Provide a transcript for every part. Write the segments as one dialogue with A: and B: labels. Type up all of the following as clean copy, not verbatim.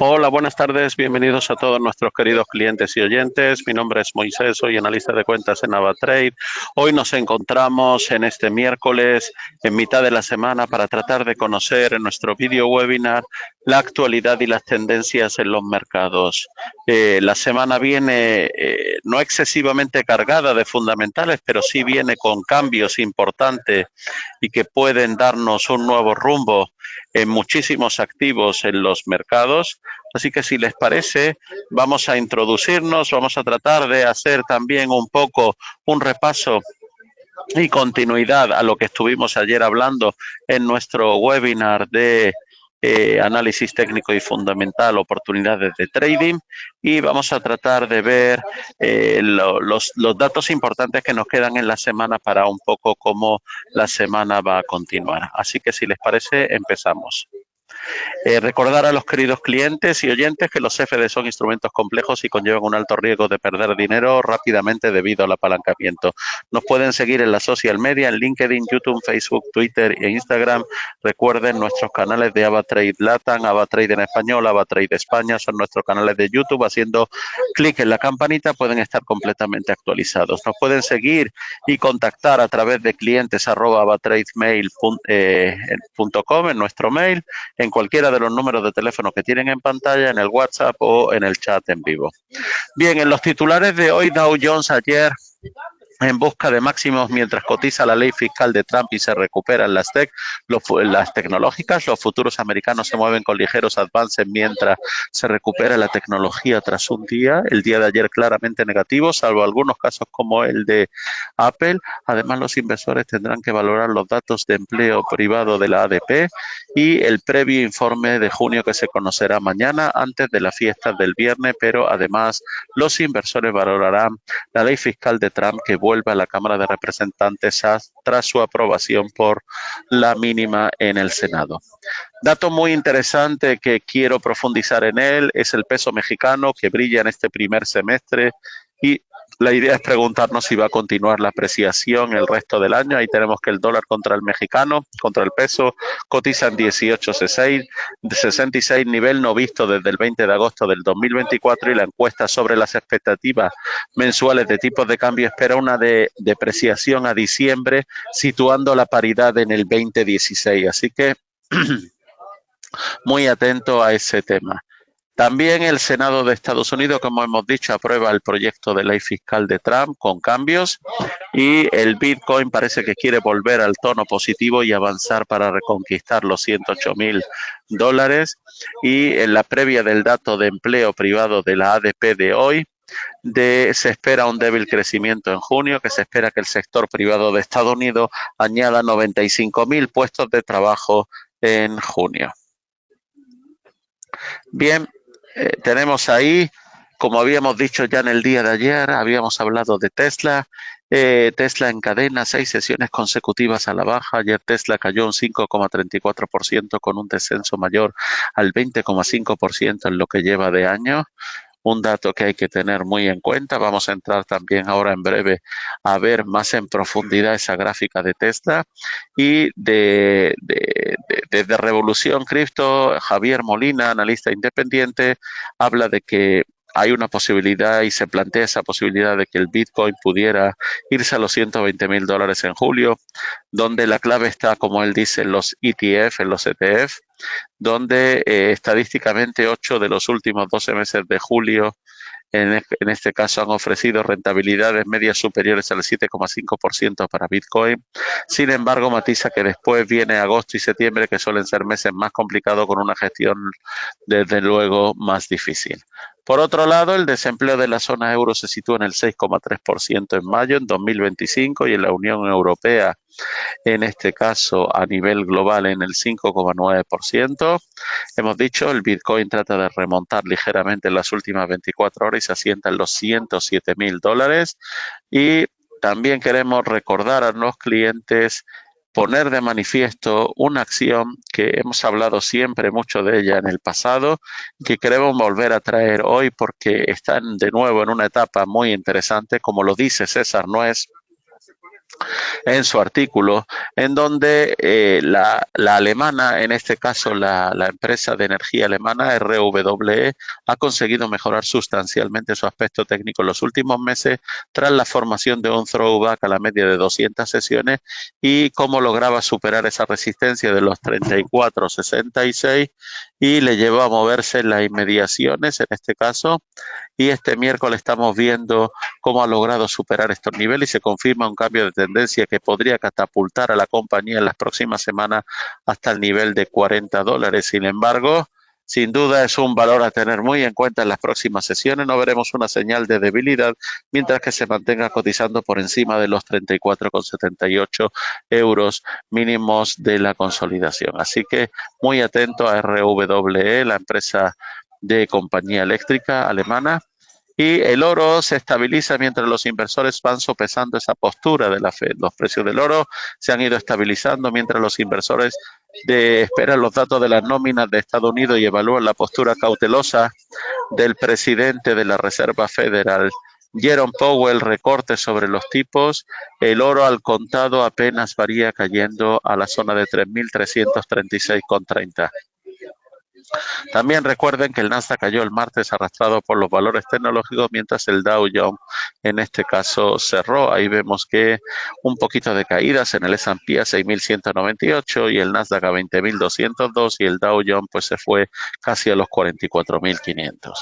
A: Hola, buenas tardes. Bienvenidos a todos nuestros queridos clientes y oyentes. Mi nombre es Moisés, soy analista de cuentas en AvaTrade. Hoy nos encontramos en este miércoles, en mitad de la semana, para tratar de conocer en nuestro video webinar la actualidad y las tendencias en los mercados. La semana viene no excesivamente cargada de fundamentales, pero sí viene con cambios importantes y que pueden darnos un nuevo rumbo en muchísimos activos en los mercados. Así que si les parece, vamos a introducirnos, vamos a tratar de hacer también un poco un repaso y continuidad a lo que estuvimos ayer hablando en nuestro webinar de análisis técnico y fundamental, oportunidades de trading, y vamos a tratar de ver los datos importantes que nos quedan en la semana para un poco cómo la semana va a continuar. Así que si les parece, empezamos. Recordar a los queridos clientes y oyentes que los CFD son instrumentos complejos y conllevan un alto riesgo de perder dinero rápidamente debido al apalancamiento. Nos pueden seguir en la social media, en LinkedIn, YouTube, Facebook, Twitter e Instagram. Recuerden nuestros canales de AvaTrade Latam, AvaTrade en español, AvaTrade España, son nuestros canales de YouTube. Haciendo clic en la campanita pueden estar completamente actualizados. Nos pueden seguir y contactar a través de clientes@avatrademail.com en nuestro mail, en cualquiera de los números de teléfono que tienen en pantalla, en el WhatsApp o en el chat en vivo. Bien, en los titulares de hoy, Dow Jones ayer en busca de máximos mientras cotiza la ley fiscal de Trump y se recuperan las tecnológicas. Los futuros americanos se mueven con ligeros avances mientras se recupera la tecnología tras el día de ayer claramente negativo, salvo algunos casos como el de Apple. Además, los inversores tendrán que valorar los datos de empleo privado de la ADP y el previo informe de junio que se conocerá mañana antes de las fiestas del viernes, pero además los inversores valorarán la ley fiscal de Trump que vuelve a la Cámara de Representantes tras su aprobación por la mínima en el Senado. Dato muy interesante que quiero profundizar en él es el peso mexicano, que brilla en este primer semestre, y la idea es preguntarnos si va a continuar la apreciación el resto del año. Ahí tenemos que el dólar contra el mexicano, contra el peso, cotiza en 18.66, nivel no visto desde el 20 de agosto del 2024, y la encuesta sobre las expectativas mensuales de tipos de cambio espera una depreciación a diciembre, situando la paridad en el 2016. Así que muy atento a ese tema. También el Senado de Estados Unidos, como hemos dicho, aprueba el proyecto de ley fiscal de Trump con cambios, y el Bitcoin parece que quiere volver al tono positivo y avanzar para reconquistar los $108.000. Y en la previa del dato de empleo privado de la ADP de hoy, se espera un débil crecimiento en junio, que se espera que el sector privado de Estados Unidos añada 95.000 puestos de trabajo en junio. Bien, tenemos ahí, como habíamos dicho ya en el día de ayer, habíamos hablado de Tesla. Tesla encadena 6 sesiones consecutivas a la baja. Ayer Tesla cayó un 5,34% con un descenso mayor al 20,5% en lo que lleva de año. Un dato que hay que tener muy en cuenta. Vamos a entrar también ahora en breve a ver más en profundidad esa gráfica de Tesla. Y desde Revolución Cripto, Javier Molina, analista independiente, habla de que hay una posibilidad y se plantea esa posibilidad de que el Bitcoin pudiera irse a los $120.000 en julio, donde la clave está, como él dice, en los ETF, en los ETF, donde estadísticamente 8 de los últimos 12 meses de julio, en este caso, han ofrecido rentabilidades medias superiores al 7,5% para Bitcoin. Sin embargo, matiza que después viene agosto y septiembre, que suelen ser meses más complicados, con una gestión desde luego más difícil. Por otro lado, el desempleo de la zona euro se sitúa en el 6,3% en mayo en 2025, y en la Unión Europea, en este caso a nivel global, en el 5,9%. Hemos dicho, el Bitcoin trata de remontar ligeramente en las últimas 24 horas y se asienta en los $107.000. Y también queremos recordar a los clientes, poner de manifiesto una acción que hemos hablado siempre mucho de ella en el pasado, que queremos volver a traer hoy porque están de nuevo en una etapa muy interesante. Como lo dice César Nuez, en su artículo, en donde la alemana, en este caso la empresa de energía alemana RWE, ha conseguido mejorar sustancialmente su aspecto técnico en los últimos meses tras la formación de un throwback a la media de 200 sesiones y cómo lograba superar esa resistencia de los 34,66 y le llevó a moverse en las inmediaciones, en este caso, y este miércoles estamos viendo cómo ha logrado superar estos niveles y se confirma un cambio de tendencia que podría catapultar a la compañía en las próximas semanas hasta el nivel de $40. Sin embargo, sin duda es un valor a tener muy en cuenta en las próximas sesiones. No veremos una señal de debilidad mientras que se mantenga cotizando por encima de los 34,78 euros mínimos de la consolidación. Así que muy atento a RWE, la empresa de compañía eléctrica alemana. Y el oro se estabiliza mientras los inversores van sopesando esa postura de la Fed. Los precios del oro se han ido estabilizando mientras los inversores esperan los datos de las nóminas de Estados Unidos y evalúan la postura cautelosa del presidente de la Reserva Federal, Jerome Powell, recortes sobre los tipos. El oro al contado apenas varía cayendo a la zona de 3.336,30. También recuerden que el Nasdaq cayó el martes arrastrado por los valores tecnológicos, mientras el Dow Jones en este caso cerró. Ahí vemos que un poquito de caídas en el S&P a 6.198 y el Nasdaq a 20.202 y el Dow Jones pues se fue casi a los 44.500.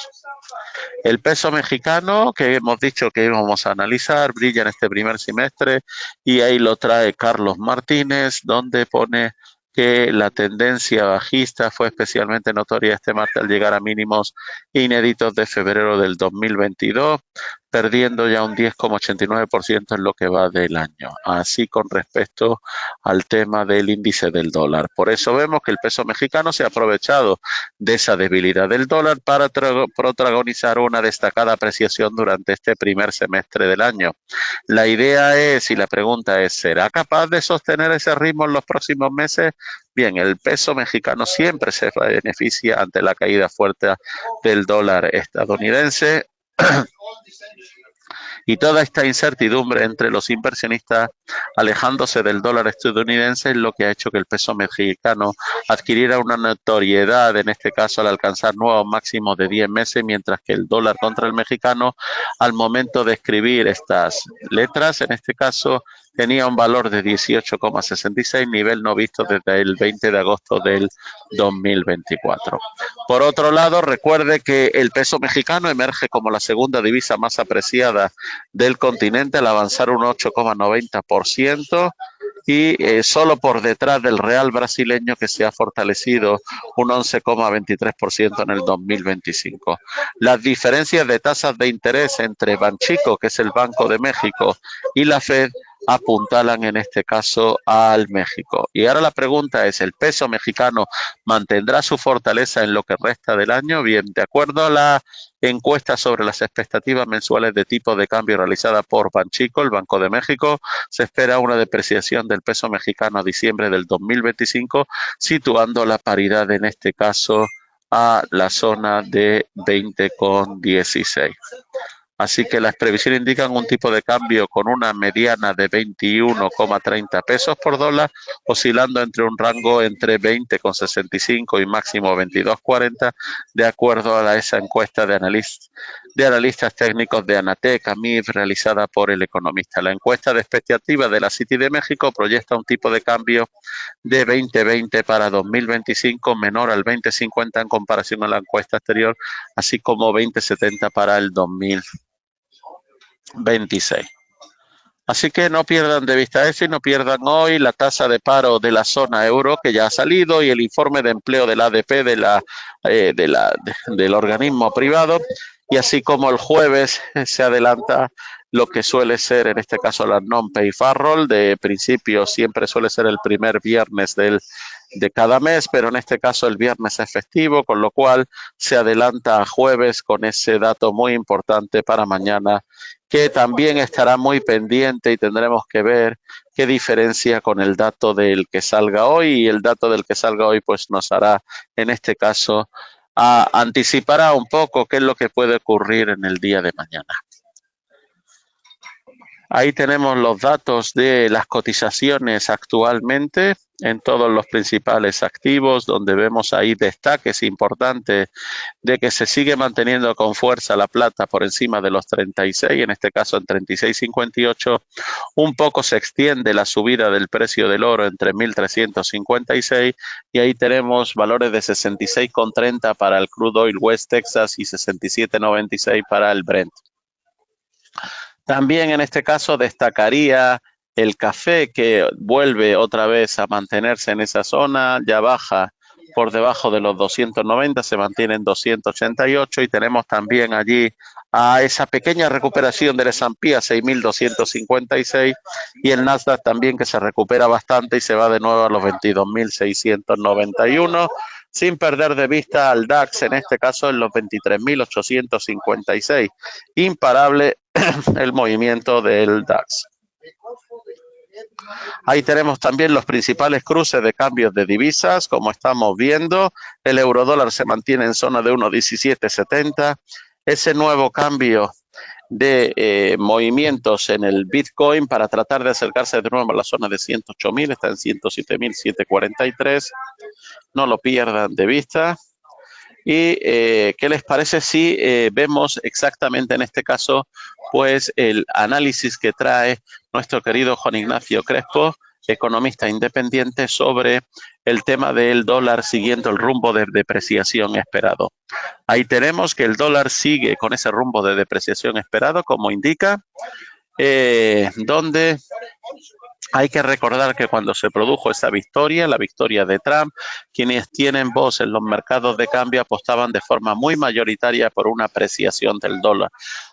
A: El peso mexicano, que hemos dicho que íbamos a analizar, brilla en este primer semestre y ahí lo trae Carlos Martínez, donde pone que la tendencia bajista fue especialmente notoria este martes al llegar a mínimos inéditos de febrero del 2022, perdiendo ya un 10,89% en lo que va del año, así con respecto al tema del índice del dólar. Por eso vemos que el peso mexicano se ha aprovechado de esa debilidad del dólar para protagonizar una destacada apreciación durante este primer semestre del año. La idea es, y la pregunta es, ¿será capaz de sostener ese ritmo en los próximos meses? Bien, el peso mexicano siempre se beneficia ante la caída fuerte del dólar estadounidense. Y toda esta incertidumbre entre los inversionistas alejándose del dólar estadounidense es lo que ha hecho que el peso mexicano adquiriera una notoriedad, en este caso al alcanzar nuevos máximos de 10 meses, mientras que el dólar contra el mexicano, al momento de escribir estas letras, en este caso, tenía un valor de 18,66, nivel no visto desde el 20 de agosto del 2024. Por otro lado, recuerde que el peso mexicano emerge como la segunda divisa más apreciada del continente al avanzar un 8,90% y solo por detrás del real brasileño, que se ha fortalecido un 11,23% en el 2025. Las diferencias de tasas de interés entre Banxico, que es el Banco de México, y la Fed apuntalan en este caso al México. Y ahora la pregunta es, ¿el peso mexicano mantendrá su fortaleza en lo que resta del año? Bien, de acuerdo a la encuesta sobre las expectativas mensuales de tipo de cambio realizada por Banxico, el Banco de México, se espera una depreciación del peso mexicano a diciembre del 2025, situando la paridad en este caso a la zona de 20,16. Así que las previsiones indican un tipo de cambio con una mediana de 21,30 pesos por dólar, oscilando entre un rango entre 20,65 y máximo 22,40, de acuerdo a esa encuesta de analistas técnicos de Anatec, AMIF, realizada por El Economista. La encuesta de expectativas de la City de México proyecta un tipo de cambio de 2020 para 2025 menor al 2050 en comparación a la encuesta anterior, así como 2070 para el 2026. Así que no pierdan de vista eso y no pierdan hoy la tasa de paro de la zona euro, que ya ha salido, y el informe de empleo del ADP del organismo privado, y así como el jueves se adelanta lo que suele ser, en este caso, la non-pay payroll. De principio siempre suele ser el primer viernes de cada mes, pero en este caso el viernes es festivo, con lo cual se adelanta a jueves con ese dato muy importante para mañana, que también estará muy pendiente y tendremos que ver qué diferencia con el dato del que salga hoy, y el dato del que salga hoy pues nos hará, en este caso, anticipará un poco qué es lo que puede ocurrir en el día de mañana. Ahí tenemos los datos de las cotizaciones actualmente en todos los principales activos, donde vemos ahí destaques importantes de que se sigue manteniendo con fuerza la plata por encima de los 36, en este caso en 36,58. Un poco se extiende la subida del precio del oro entre 1.356 y ahí tenemos valores de 66,30 para el crude oil West Texas y 67,96 para el Brent. También en este caso destacaría el café, que vuelve otra vez a mantenerse en esa zona, ya baja por debajo de los 290, se mantiene en 288 y tenemos también allí a esa pequeña recuperación del S&P a 6.256 y el Nasdaq también, que se recupera bastante y se va de nuevo a los 22.691, sin perder de vista al DAX, en este caso en los 23.856. Imparable el movimiento del DAX. Ahí tenemos también los principales cruces de cambios de divisas, como estamos viendo. El eurodólar se mantiene en zona de 1,1770. Ese nuevo cambio de movimientos en el Bitcoin para tratar de acercarse de nuevo a la zona de 108.000, está en 107.743. No lo pierdan de vista. ¿Y qué les parece si vemos exactamente en este caso pues el análisis que trae nuestro querido Juan Ignacio Crespo, economista independiente, sobre el tema del dólar siguiendo el rumbo de depreciación esperado? Ahí tenemos que el dólar sigue con ese rumbo de depreciación esperado, como indica, donde hay que recordar que cuando se produjo esa victoria, la victoria de Trump, quienes tienen voz en los mercados de cambio apostaban de forma muy mayoritaria por una apreciación del dólar.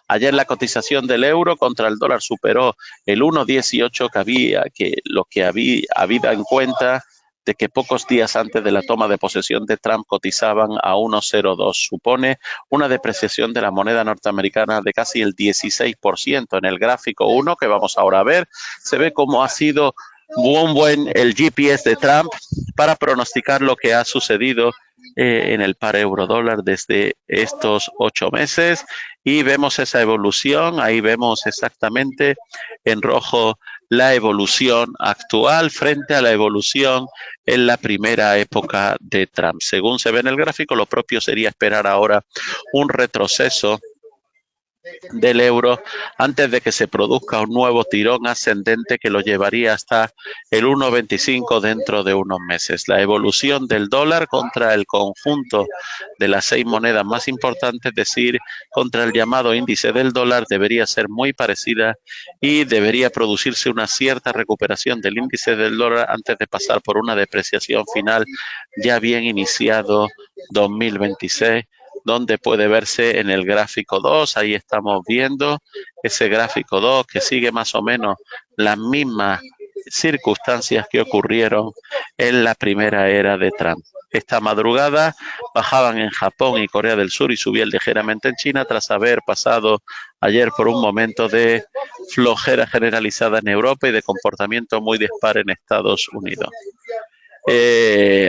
A: Ayer la cotización del euro contra el dólar superó el 1,18, lo que había en cuenta de que pocos días antes de la toma de posesión de Trump cotizaban a 1,02. Supone una depreciación de la moneda norteamericana de casi el 16%. En el gráfico 1, que vamos ahora a ver, se ve cómo ha sido el GPS de Trump para pronosticar lo que ha sucedido en el par euro-dólar desde estos 8 meses, y vemos esa evolución. Ahí vemos exactamente en rojo la evolución actual frente a la evolución en la primera época de Trump. Según se ve en el gráfico, lo propio sería esperar ahora un retroceso del euro antes de que se produzca un nuevo tirón ascendente que lo llevaría hasta el 1,25 dentro de unos meses. La evolución del dólar contra el conjunto de las 6 monedas más importantes, es decir, contra el llamado índice del dólar, debería ser muy parecida y debería producirse una cierta recuperación del índice del dólar antes de pasar por una depreciación final ya bien iniciado 2026, donde puede verse en el gráfico 2, ahí estamos viendo ese gráfico 2 que sigue más o menos las mismas circunstancias que ocurrieron en la primera era de Trump. Esta madrugada bajaban en Japón y Corea del Sur y subían ligeramente en China tras haber pasado ayer por un momento de flojera generalizada en Europa y de comportamiento muy dispar en Estados Unidos.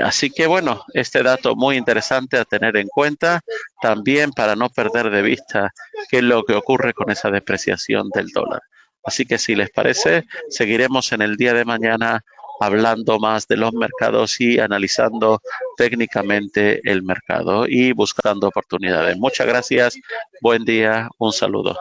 A: Así que bueno, este dato muy interesante a tener en cuenta también para no perder de vista qué es lo que ocurre con esa depreciación del dólar. Así que si les parece, seguiremos en el día de mañana hablando más de los mercados y analizando técnicamente el mercado y buscando oportunidades. Muchas gracias, buen día, un saludo.